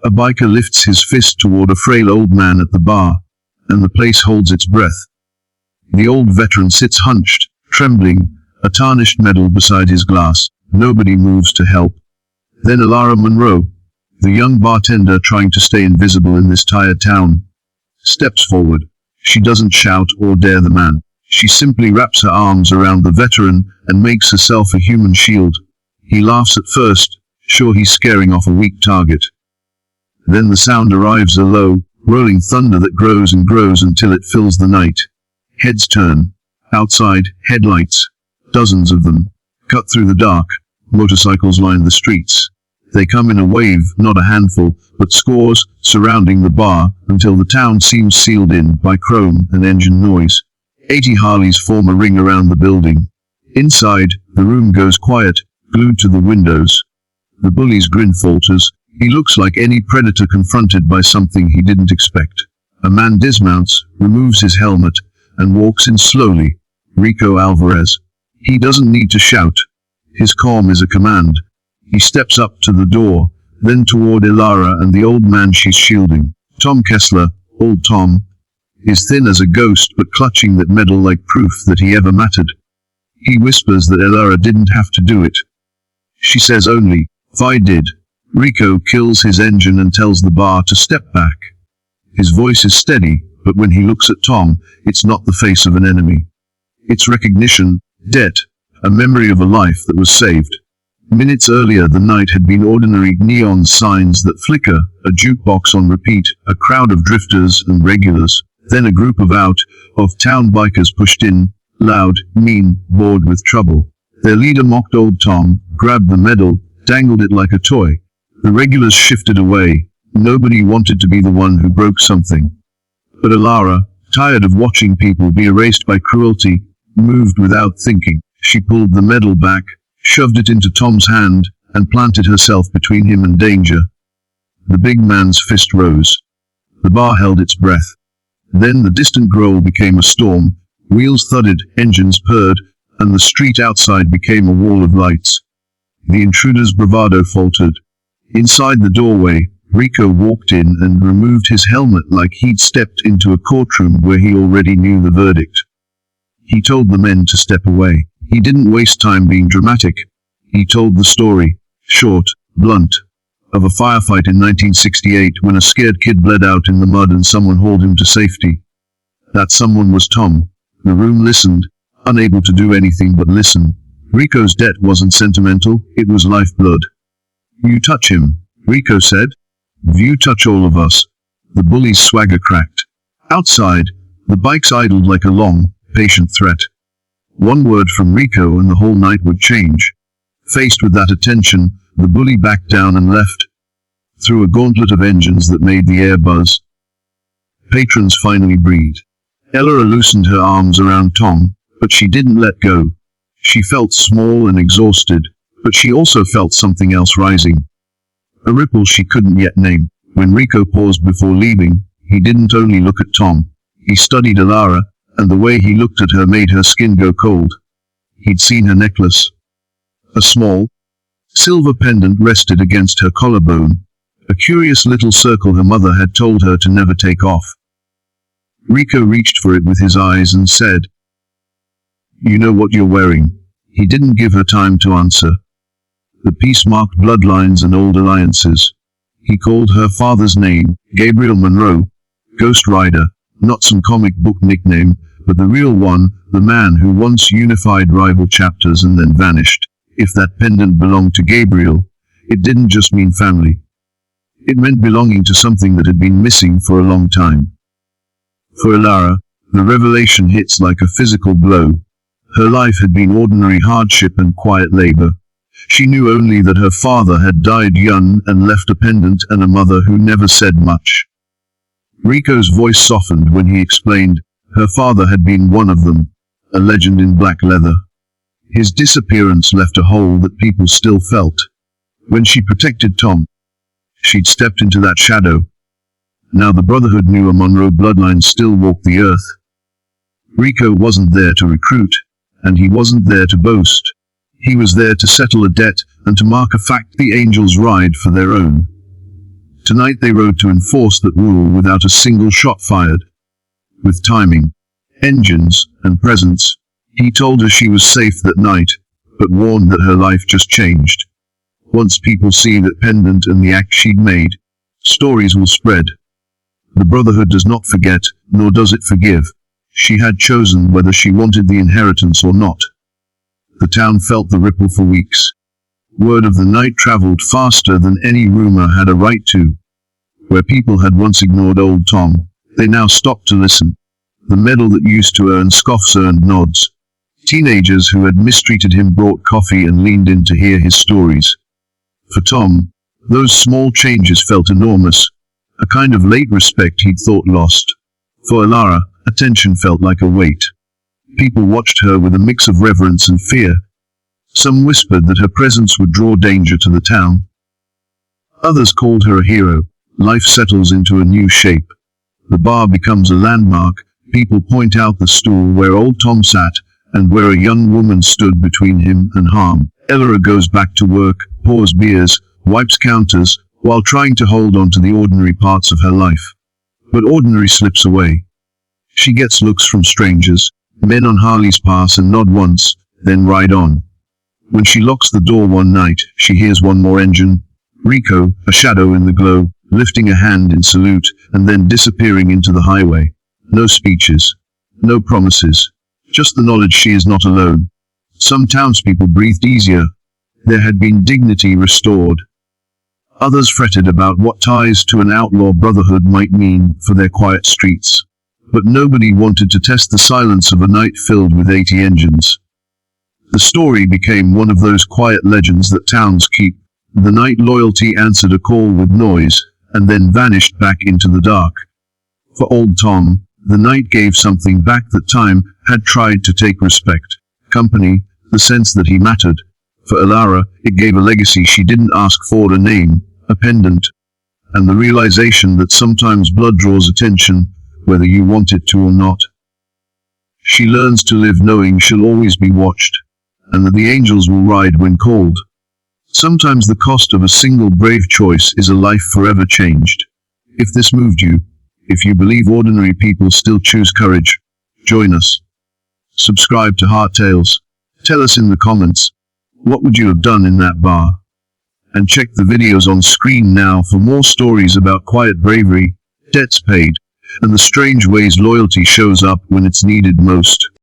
A biker lifts his fist toward a frail old man at the bar, and the place holds its breath. The old veteran sits hunched, trembling, a tarnished medal beside his glass. Nobody moves to help. Then Alara Monroe, the young bartender trying to stay invisible in this tired town, steps forward. She doesn't shout or dare the man. She simply wraps her arms around the veteran and makes herself a human shield. He laughs at first, sure he's scaring off a weak target. Then the sound arrives, a low, rolling thunder that grows and grows until it fills the night. Heads turn. Outside, headlights, dozens of them, cut through the dark. Motorcycles line the streets. They come in a wave, not a handful, but scores, surrounding the bar, until the town seems sealed in by chrome and engine noise. 80 Harleys form a ring around the building. Inside, the room goes quiet, glued to the windows. The bully's grin falters. He looks like any predator confronted by something he didn't expect. A man dismounts, removes his helmet, and walks in slowly. Rico Alvarez. He doesn't need to shout. His calm is a command. He steps up to the door, then toward Ilara and the old man she's shielding. Tom Kessler, old Tom, is thin as a ghost but clutching that medal like proof that he ever mattered. He whispers that Ilara didn't have to do it. She says only, "If I did." Rico kills his engine and tells the bar to step back. His voice is steady, but when he looks at Tom, it's not the face of an enemy. It's recognition, debt, a memory of a life that was saved. Minutes earlier the night had been ordinary neon signs that flicker, a jukebox on repeat, a crowd of drifters and regulars, then a group of out-of-town bikers pushed in, loud, mean, bored with trouble. Their leader mocked old Tom, grabbed the medal, dangled it like a toy. The regulars shifted away. Nobody wanted to be the one who broke something. But Ilara, tired of watching people be erased by cruelty, moved without thinking. She pulled the medal back, shoved it into Tom's hand, and planted herself between him and danger. The big man's fist rose. The bar held its breath. Then the distant growl became a storm. Wheels thudded, engines purred, and the street outside became a wall of lights. The intruder's bravado faltered. Inside the doorway, Rico walked in and removed his helmet like he'd stepped into a courtroom where he already knew the verdict. He told the men to step away. He didn't waste time being dramatic. He told the story, short, blunt, of a firefight in 1968 when a scared kid bled out in the mud and someone hauled him to safety. That someone was Tom. The room listened, unable to do anything but listen. Rico's debt wasn't sentimental, it was lifeblood. "You touch him," Rico said. "You touch all of us." The bully's swagger cracked. Outside, the bikes idled like a long, patient threat. One word from Rico and the whole night would change. Faced with that attention, the bully backed down and left, through a gauntlet of engines that made the air buzz. Patrons finally breathed. Ella loosened her arms around Tom, but she didn't let go. She felt small and exhausted, but she also felt something else rising. A ripple she couldn't yet name. When Rico paused before leaving, he didn't only look at Tom. He studied Ilara, and the way he looked at her made her skin go cold. He'd seen her necklace. A small, silver pendant rested against her collarbone, a curious little circle her mother had told her to never take off. Rico reached for it with his eyes and said, "You know what you're wearing." He didn't give her time to answer. The piece marked bloodlines and old alliances. He called her father's name, Gabriel Monroe, Ghost Rider, not some comic book nickname, but the real one, the man who once unified rival chapters and then vanished. If that pendant belonged to Gabriel, it didn't just mean family. It meant belonging to something that had been missing for a long time. For Ilara, the revelation hits like a physical blow. Her life had been ordinary hardship and quiet labor. She knew only that her father had died young and left a pendant and a mother who never said much. Rico's voice softened when he explained, her father had been one of them, a legend in black leather. His disappearance left a hole that people still felt. When she protected Tom, she'd stepped into that shadow. Now the Brotherhood knew a Monroe bloodline still walked the earth. Rico wasn't there to recruit, and he wasn't there to boast. He was there to settle a debt and to mark a fact the angels ride for their own. Tonight they rode to enforce that rule without a single shot fired. With timing, engines, and presence, he told her she was safe that night, but warned that her life just changed. Once people see that pendant and the act she'd made, stories will spread. The Brotherhood does not forget, nor does it forgive. She had chosen whether she wanted the inheritance or not. The town felt the ripple for weeks. Word of the night traveled faster than any rumor had a right to. Where people had once ignored old Tom, they now stopped to listen. The medal that used to earn scoffs earned nods. Teenagers who had mistreated him brought coffee and leaned in to hear his stories. For Tom, those small changes felt enormous, a kind of late respect he'd thought lost. For Alara, attention felt like a weight. People watched her with a mix of reverence and fear. Some whispered that her presence would draw danger to the town. Others called her a hero. Life settles into a new shape. The bar becomes a landmark. People point out the stool where old Tom sat, and where a young woman stood between him and harm. Alara goes back to work, pours beers, wipes counters, while trying to hold on to the ordinary parts of her life. But ordinary slips away. She gets looks from strangers. Men on Harleys pass and nod once, then ride on. When she locks the door one night, she hears one more engine. Rico, a shadow in the glow, lifting a hand in salute, and then disappearing into the highway. No speeches. No promises. Just the knowledge she is not alone. Some townspeople breathed easier. There had been dignity restored. Others fretted about what ties to an outlaw brotherhood might mean for their quiet streets. But nobody wanted to test the silence of a night filled with 80 engines. The story became one of those quiet legends that towns keep. The night loyalty answered a call with noise, and then vanished back into the dark. For old Tom, the night gave something back that time had tried to take: respect, company, the sense that he mattered. For Alara, it gave a legacy she didn't ask for: a name, a pendant, and the realization that sometimes blood draws attention, whether you want it to or not. She learns to live knowing she'll always be watched, and that the angels will ride when called. Sometimes the cost of a single brave choice is a life forever changed. If this moved you, if you believe ordinary people still choose courage, join us. Subscribe to Heart Tales. Tell us in the comments, what would you have done in that bar? And check the videos on screen now for more stories about quiet bravery, debts paid, and the strange ways loyalty shows up when it's needed most.